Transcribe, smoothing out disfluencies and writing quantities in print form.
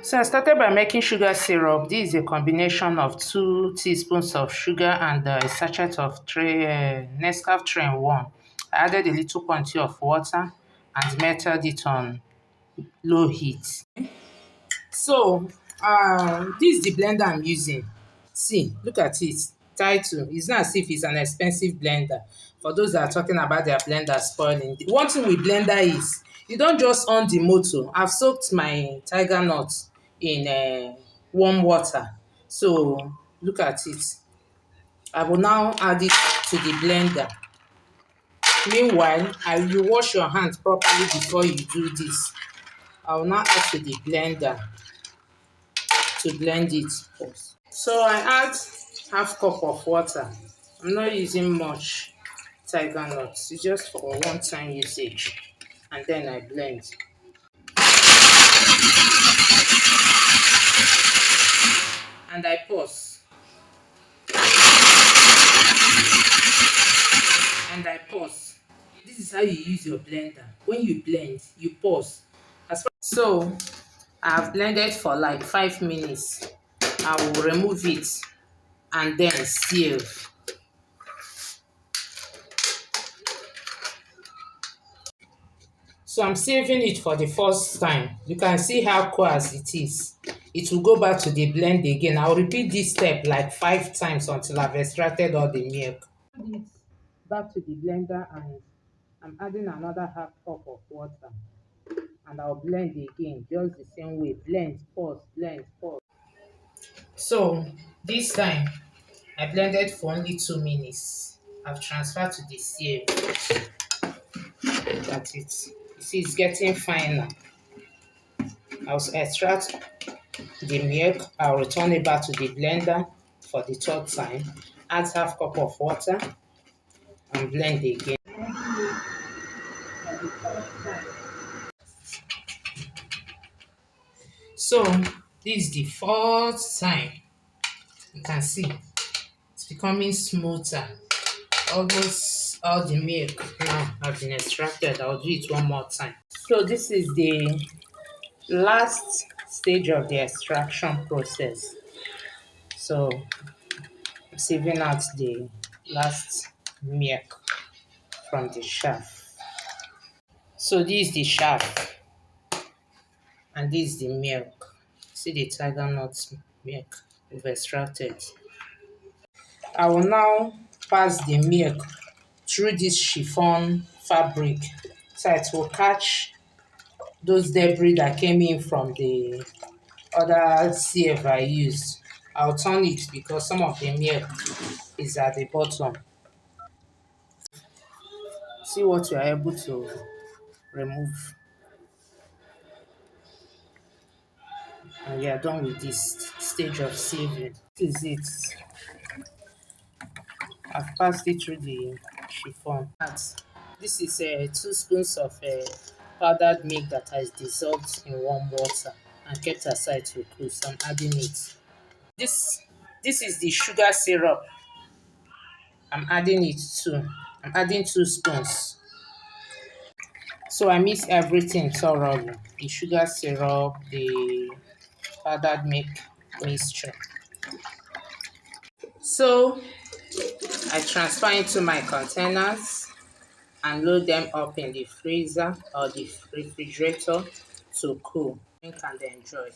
So I started by making sugar syrup. This is a combination of 2 teaspoons of sugar and a sachet of Nescafe 3-in-1. I added a little quantity of water and melted it on low heat. So this is the blender I'm using. See, look at it. Title. It's not as if it's an expensive blender. For those that are talking about their blender spoiling. The one thing with blender is you don't just on the motor. I've soaked my tiger nut in warm water. So look at it. I will now add it to the blender. Meanwhile, you wash your hands properly before you do this. I will now add to the blender to blend it. So I add half cup of water. I'm not using much tiger nuts. It's just for one-time usage. And then I blend. And I pause. And I pause. This is how you use your blender. When you blend, you pause. So I've blended for like 5 minutes. I will remove it and then sieve. So I'm sieving it for the first time. You can see how coarse it is. It will go back to the blend again. I'll repeat this step like 5 times until I've extracted all the milk. Add it back to the blender and I'm adding another half cup of water. And I'll blend again, just the same way. Blend, pause, blend, pause. So this time, I blended for only 2 minutes. I've transferred to the sieve. That's it. You see, it's getting finer. I'll extract the milk. I'll return it back to the blender for the 3rd time. Add half cup of water and blend again. So this is the 4th time. You can see it's becoming smoother. Almost all the milk now have been extracted. I'll do it one more time. So this is the last stage of the extraction process. So I'm sieving out the last milk from the shaft. So this is the shaft and this is the milk. See the tiger nut milk we've extracted. I will now pass the milk through this chiffon fabric so it will catch those debris that came in from the other sieve I used. I'll turn it because some of the milk is at the bottom. See what you are able to remove. And we are done with this stage of sieving. This is it. I've passed it through the chiffon. This is 2 spoons of powdered milk that has dissolved in warm water and kept aside to cool. So I'm adding it. This is the sugar syrup. I'm adding it too. I'm adding 2 spoons. So I mix everything thoroughly. The sugar syrup, the powdered milk mixture. So I transfer into my containers and load them up in the freezer or the refrigerator to cool. You can enjoy.